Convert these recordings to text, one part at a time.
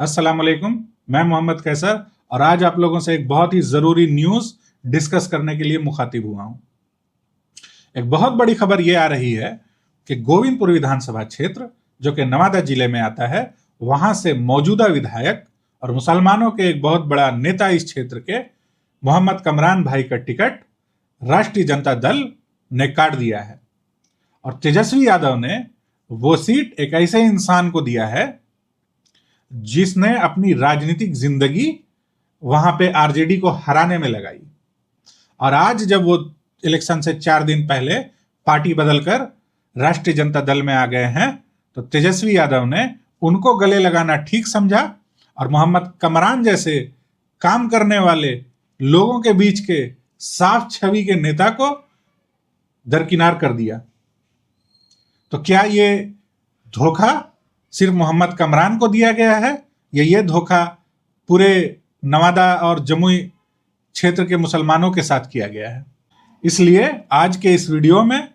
अस्सलाम वालेकुम। मैं मोहम्मद कैसर और आज आप लोगों से एक बहुत ही ज़रूरी न्यूज़ डिस्कस करने के लिए मुखातिब हुआ हूं। एक बहुत बड़ी खबर यह आ रही है कि गोविंदपुर विधानसभा क्षेत्र जो कि नवादा जिले में आता है, वहां से मौजूदा विधायक और मुसलमानों के एक बहुत बड़ा नेता इस क्षेत्र के मोहम्मद कमरान भाई का टिकट राष्ट्रीय जनता दल ने काट दिया है और तेजस्वी यादव ने वो सीट एक ऐसे इंसान को दिया है जिसने अपनी राजनीतिक जिंदगी वहां पे आरजेडी को हराने में लगाई। और आज जब वो इलेक्शन से 4 दिन पहले पार्टी बदलकर राष्ट्रीय जनता दल में आ गए हैं, तो तेजस्वी यादव ने उनको गले लगाना ठीक समझा और मोहम्मद कमरान जैसे काम करने वाले लोगों के बीच के साफ छवि के नेता को दरकिनार कर दिया। तो क्या ये धोखा सिर्फ मोहम्मद कमरान को दिया गया है या ये धोखा पूरे नवादा और जमुई क्षेत्र के मुसलमानों के साथ किया गया है? इसलिए आज के इस वीडियो में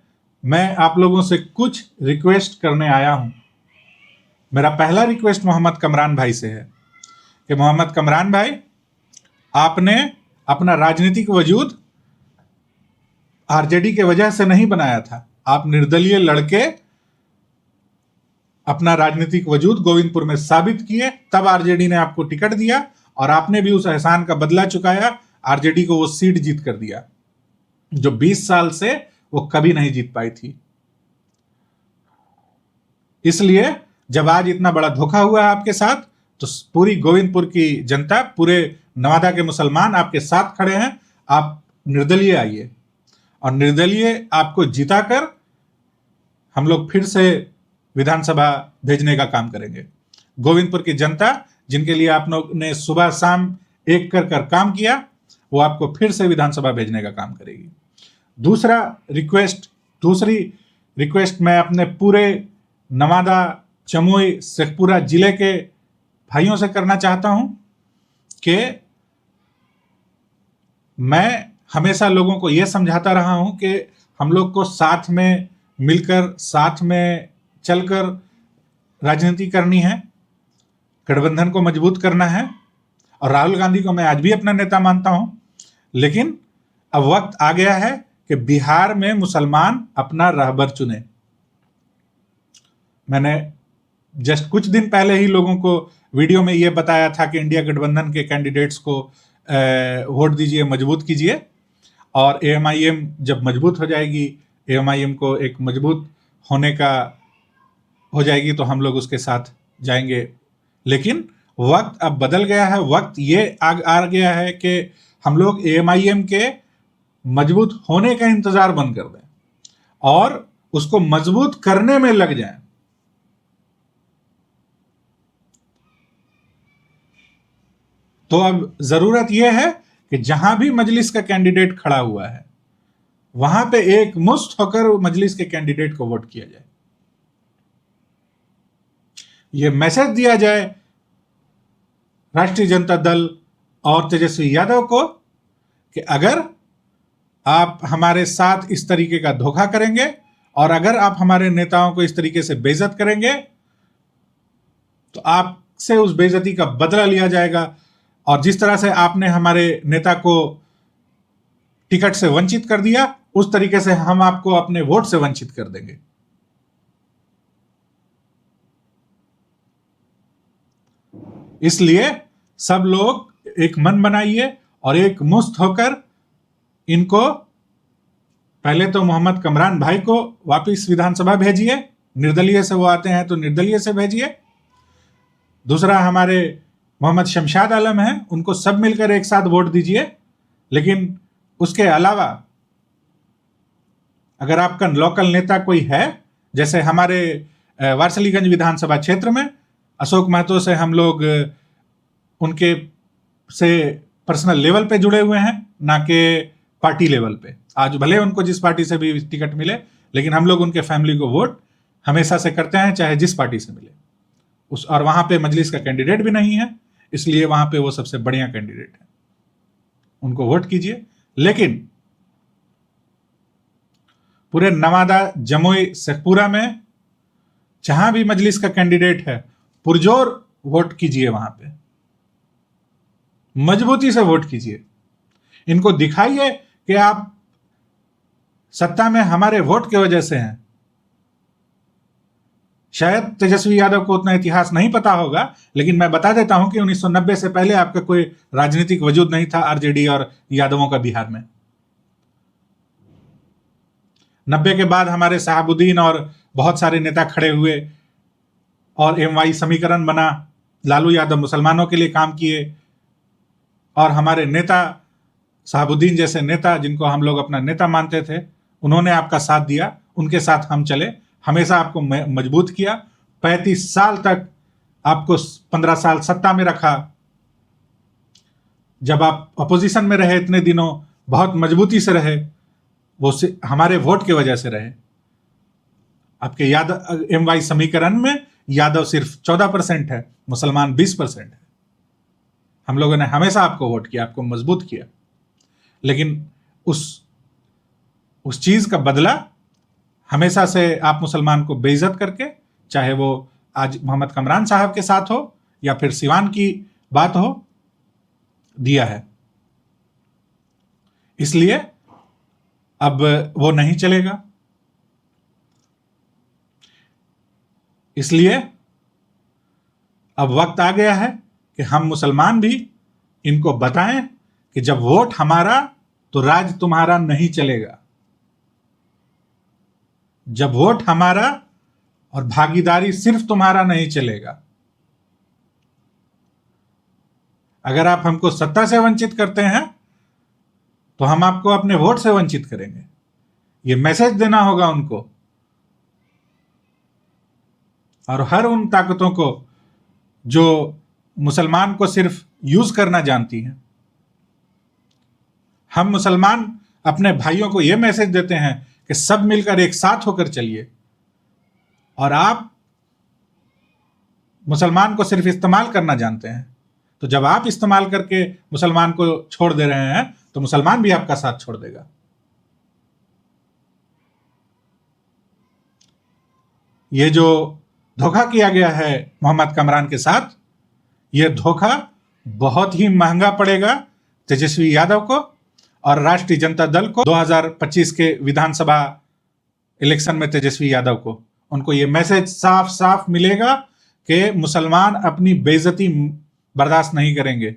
मैं आप लोगों से कुछ रिक्वेस्ट करने आया हूं। मेरा पहला रिक्वेस्ट मोहम्मद कमरान भाई से है कि मोहम्मद कमरान भाई, आपने अपना राजनीतिक वजूद आरजेडी के वजह से नहीं बनाया था। आप निर्दलीय लड़के अपना राजनीतिक वजूद गोविंदपुर में साबित किए, तब आरजेडी ने आपको टिकट दिया और आपने भी उस एहसान का बदला चुकाया। आरजेडी को वो सीट जीत कर दिया जो 20 साल से वो कभी नहीं जीत पाई थी। इसलिए जब आज इतना बड़ा धोखा हुआ है आपके साथ, तो पूरी गोविंदपुर की जनता, पूरे नवादा के मुसलमान आपके साथ खड़े हैं। आप निर्दलीय आइए और निर्दलीय आपको जिताकर हम लोग फिर से विधानसभा भेजने का काम करेंगे। गोविंदपुर की जनता जिनके लिए आप लोग ने सुबह शाम एक कर काम किया, वो आपको फिर से विधानसभा भेजने का काम करेगी। दूसरी रिक्वेस्ट मैं अपने पूरे नवादा, जमुई, शेखपुरा जिले के भाइयों से करना चाहता हूं कि मैं हमेशा लोगों को यह समझाता रहा हूं कि हम लोग को साथ में मिलकर, साथ में चलकर राजनीति करनी है, गठबंधन को मजबूत करना है। और राहुल गांधी को मैं आज भी अपना नेता मानता हूं, लेकिन अब वक्त आ गया है कि बिहार में मुसलमान अपना राहबर चुने। मैंने जस्ट कुछ दिन पहले ही लोगों को वीडियो में यह बताया था कि इंडिया गठबंधन के कैंडिडेट्स को वोट दीजिए, मजबूत कीजिए, और एएमआईएम जब मजबूत हो जाएगी, एएमआईएम को एक मजबूत होने का हो जाएगी, तो हम लोग उसके साथ जाएंगे। लेकिन वक्त अब बदल गया है। वक्त ये आ गया है कि हम लोग एएमआईएम के मजबूत होने का इंतजार बंद कर दें और उसको मजबूत करने में लग जाएं। तो अब जरूरत यह है कि जहां भी मजलिस का कैंडिडेट खड़ा हुआ है, वहां पे एक मुश्त होकर मजलिस के कैंडिडेट को वोट किया जाए। यह मैसेज दिया जाए राष्ट्रीय जनता दल और तेजस्वी यादव को कि अगर आप हमारे साथ इस तरीके का धोखा करेंगे और अगर आप हमारे नेताओं को इस तरीके से बेइज्जत करेंगे, तो आपसे उस बेइज्जती का बदला लिया जाएगा। और जिस तरह से आपने हमारे नेता को टिकट से वंचित कर दिया, उस तरीके से हम आपको अपने वोट से वंचित कर देंगे। इसलिए सब लोग एक मन बनाइए और एक मुश्त होकर इनको, पहले तो मोहम्मद कमरान भाई को वापस विधानसभा भेजिए, निर्दलीय से वो आते हैं तो निर्दलीय से भेजिए। दूसरा, हमारे मोहम्मद शमशाद आलम हैं, उनको सब मिलकर एक साथ वोट दीजिए। लेकिन उसके अलावा अगर आपका लोकल नेता कोई है, जैसे हमारे वारसलीगंज विधानसभा क्षेत्र में अशोक महतो से हम लोग उनके से पर्सनल लेवल पे जुड़े हुए हैं, ना कि पार्टी लेवल पे। आज भले उनको जिस पार्टी से भी टिकट मिले, लेकिन हम लोग उनके फैमिली को वोट हमेशा से करते हैं, चाहे जिस पार्टी से मिले उस। और वहां पे मजलिस का कैंडिडेट भी नहीं है, इसलिए वहां पे वो सबसे बढ़िया कैंडिडेट है, उनको वोट कीजिए। लेकिन पूरे नवादा, जमुई, शेखपुरा में जहां भी मजलिस का कैंडिडेट है, पुरजोर वोट कीजिए, वहां पे मजबूती से वोट कीजिए। इनको दिखाइए कि आप सत्ता में हमारे वोट की वजह से हैं। शायद तेजस्वी यादव को उतना इतिहास नहीं पता होगा, लेकिन मैं बता देता हूं कि 1990 से पहले आपका कोई राजनीतिक वजूद नहीं था आरजेडी और यादवों का बिहार में। 90 के बाद हमारे शहाबुद्दीन और बहुत सारे नेता खड़े हुए और एमवाई समीकरण बना। लालू यादव मुसलमानों के लिए काम किए और हमारे नेता शहाबुद्दीन जैसे नेता, जिनको हम लोग अपना नेता मानते थे, उन्होंने आपका साथ दिया, उनके साथ हम चले, हमेशा आपको मजबूत किया। 35 साल तक आपको 15 साल सत्ता में रखा। जब आप अपोजिशन में रहे इतने दिनों, बहुत मजबूती से रहे, वो हमारे वोट की वजह से रहे। आपके यादव एमवाई समीकरण में यादव सिर्फ 14% है, मुसलमान 20% है। हम लोगों ने हमेशा आपको वोट किया, आपको मजबूत किया, लेकिन उस चीज का बदला हमेशा से आप मुसलमान को बेइज्जत करके, चाहे वो आज मोहम्मद कमरान साहब के साथ हो या फिर सिवान की बात हो, दिया है। इसलिए अब वो नहीं चलेगा। इसलिए अब वक्त आ गया है कि हम मुसलमान भी इनको बताएं कि जब वोट हमारा तो राज तुम्हारा नहीं चलेगा। जब वोट हमारा और भागीदारी सिर्फ तुम्हारा नहीं चलेगा। अगर आप हमको सत्ता से वंचित करते हैं तो हम आपको अपने वोट से वंचित करेंगे। ये मैसेज देना होगा उनको और हर उन ताकतों को जो मुसलमान को सिर्फ यूज करना जानती हैं। हम मुसलमान अपने भाइयों को यह मैसेज देते हैं कि सब मिलकर एक साथ होकर चलिए, और आप मुसलमान को सिर्फ इस्तेमाल करना जानते हैं। तो जब आप इस्तेमाल करके मुसलमान को छोड़ दे रहे हैं तो मुसलमान भी आपका साथ छोड़ देगा। ये जो धोखा किया गया है मोहम्मद कमरान के साथ, यह धोखा बहुत ही महंगा पड़ेगा तेजस्वी यादव को और राष्ट्रीय जनता दल को। 2025 के विधानसभा इलेक्शन में तेजस्वी यादव को, उनको यह मैसेज साफ साफ मिलेगा कि मुसलमान अपनी बेइज्जती बर्दाश्त नहीं करेंगे।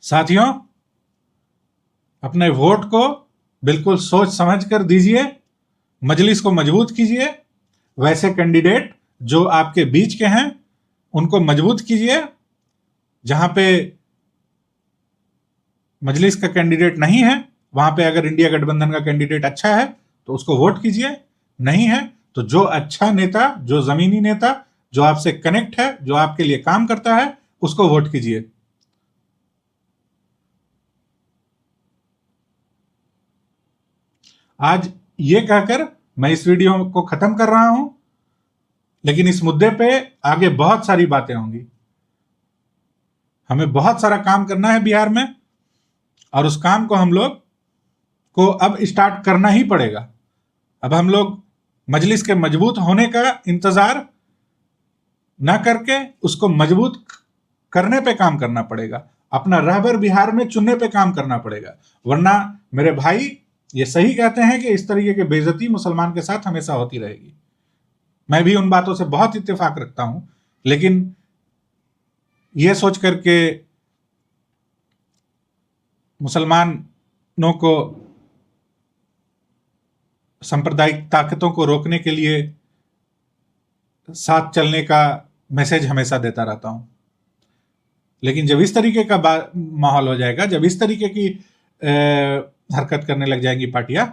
साथियों, अपने वोट को बिल्कुल सोच समझ कर दीजिए, मजलिस को मजबूत कीजिए। वैसे कैंडिडेट जो आपके बीच के हैं उनको मजबूत कीजिए। जहां पे मजलिस का कैंडिडेट नहीं है, वहां पे अगर इंडिया गठबंधन का कैंडिडेट अच्छा है तो उसको वोट कीजिए। नहीं है तो जो अच्छा नेता, जो जमीनी नेता, जो आपसे कनेक्ट है, जो आपके लिए काम करता है, उसको वोट कीजिए। आज ये कहकर मैं इस वीडियो को खत्म कर रहा हूं, लेकिन इस मुद्दे पे आगे बहुत सारी बातें होंगी। हमें बहुत सारा काम करना है बिहार में, और उस काम को हम लोग को अब स्टार्ट करना ही पड़ेगा। अब हम लोग मजलिस के मजबूत होने का इंतजार ना करके उसको मजबूत करने पे काम करना पड़ेगा। अपना रहबर बिहार में चुनने पे काम करना पड़ेगा। वरना मेरे भाई ये सही कहते हैं कि इस तरीके की बेइज्जती मुसलमान के साथ हमेशा होती रहेगी। मैं भी उन बातों से बहुत इत्तेफाक रखता हूं, लेकिन यह सोच करके मुसलमानों को, सांप्रदायिक ताकतों को रोकने के लिए साथ चलने का मैसेज हमेशा देता रहता हूं। लेकिन जब इस तरीके का माहौल हो जाएगा, जब इस तरीके की हरकत करने लग जाएंगी पार्टियां,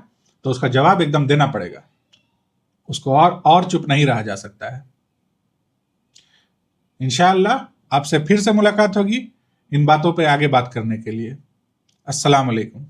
तो उसका जवाब एकदम देना पड़ेगा। उसको और चुप नहीं रहा जा सकता है। इंशाअल्लाह आपसे फिर से मुलाकात होगी इन बातों पे आगे बात करने के लिए। अस्सलाम वालेकुम।